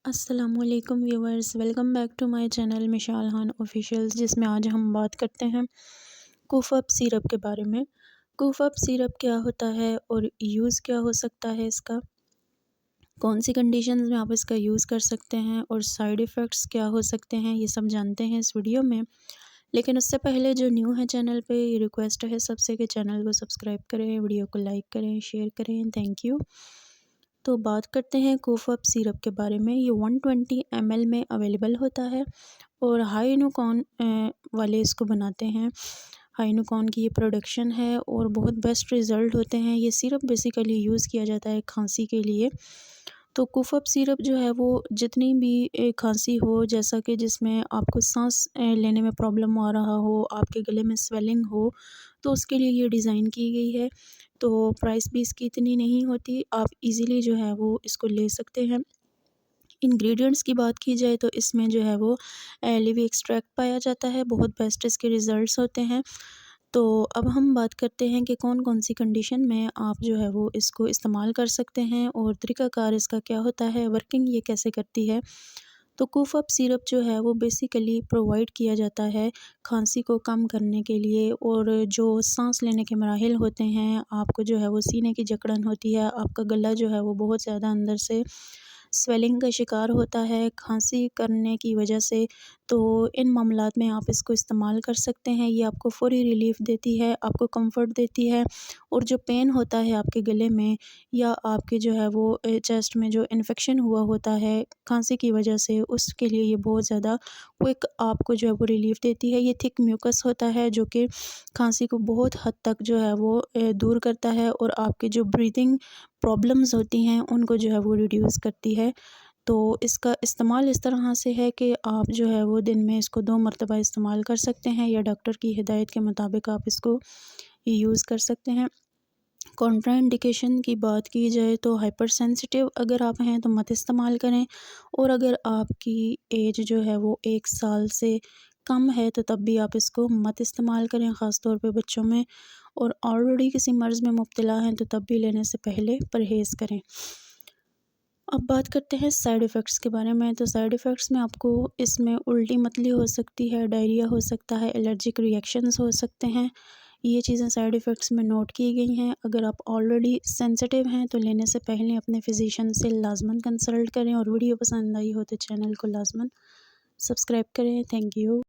अस्सलामुअलैकुम viewers, welcome back to my channel Mishal Khan officials, जिसमें आज हम बात करते हैं कोफ़अप सिरप के बारे में। कोफ़अप सिरप क्या होता है और यूज़ क्या हो सकता है इसका, कौन सी कंडीशंस में आप इसका यूज़ कर सकते हैं और साइड इफ़ेक्ट्स क्या हो सकते हैं, ये सब जानते हैं इस वीडियो में। लेकिन उससे पहले जो न्यू है चैनल पे, ये रिक्वेस्ट है सबसे कि चैनल को सब्सक्राइब करें, वीडियो को लाइक करें, शेयर करें, थैंक यू। तो बात करते हैं कोफ़अप सिरप के बारे में। ये 120 ml में अवेलेबल होता है और हाइनुकॉन वाले इसको बनाते हैं। हाइनुकॉन की ये प्रोडक्शन है और बहुत बेस्ट रिज़ल्ट होते हैं। ये सिरप बेसिकली यूज़ किया जाता है खांसी के लिए। तो कोफ़अप सिरप जो है वो जितनी भी खांसी हो, जैसा कि जिसमें आपको सांस लेने में प्रॉब्लम आ रहा हो, आपके गले में स्वेलिंग हो, तो उसके लिए ये डिज़ाइन की गई है। तो प्राइस भी इसकी इतनी नहीं होती, आप इजीली जो है वो इसको ले सकते हैं। इंग्रेडिएंट्स की बात की जाए तो इसमें जो है वो लिवी एक्सट्रैक्ट पाया जाता है, बहुत बेस्ट इसके रिज़ल्ट्स होते हैं। तो अब हम बात करते हैं कि कौन कौन सी कंडीशन में आप जो है वो इसको इस्तेमाल कर सकते हैं और तरीक़ाकार इसका क्या होता है, वर्किंग ये कैसे करती है। तो कोफ़अप सिरप जो है वो बेसिकली प्रोवाइड किया जाता है खांसी को कम करने के लिए, और जो सांस लेने के मराहिल होते हैं, आपको जो है वो सीने की जकड़न होती है, आपका गला जो है वो बहुत ज़्यादा अंदर से स्वेलिंग का शिकार होता है खांसी करने की वजह से, तो इन मामलात में आप इसको इस्तेमाल कर सकते हैं। ये आपको फ़ौरी रिलीफ़ देती है, आपको कंफर्ट देती है, और जो पेन होता है आपके गले में या आपके जो है वो चेस्ट में जो इन्फेक्शन हुआ होता है खांसी की वजह से, उसके लिए ये बहुत ज़्यादा क्विक आपको जो है वो रिलीफ़ देती है। ये थिक म्यूकस होता है जो कि खांसी को बहुत हद तक जो है वो दूर करता है, और आपकी जो ब्रीथिंग प्रॉब्लम्स होती हैं उनको जो है वो रिड्यूस करती है। तो इसका इस्तेमाल इस तरह से है कि आप जो है वो दिन में इसको 2 मरतबा इस्तेमाल कर सकते हैं, या डॉक्टर की हिदायत के मुताबिक आप इसको यूज़ कर सकते हैं। कॉन्ट्राइंडिकेशन की बात की जाए तो हाइपर सेंसिटिव अगर आप हैं तो मत इस्तेमाल करें, और अगर आपकी एज जो है वो 1 साल से कम है तो तब भी आप इसको मत इस्तेमाल करें, ख़ास तौर पे बच्चों में। और ऑलरेडी किसी मर्ज़ में मुब्तला हैं तो तब भी लेने से पहले परहेज़ करें। अब बात करते हैं साइड इफ़ेक्ट्स के बारे में। तो साइड इफ़ेक्ट्स में आपको इसमें उल्टी मतली हो सकती है, डायरिया हो सकता है, एलर्जिक रिएक्शंस हो सकते हैं। ये चीज़ें साइड इफ़ेक्ट्स में नोट की गई हैं। अगर आप ऑलरेडी सेंसिटिव हैं तो लेने से पहले अपने फ़िज़िशियन से लाज़मन कंसल्ट करें, और वीडियो पसंद आई हो तो चैनल को लाज़मन सब्सक्राइब करें। Thank you.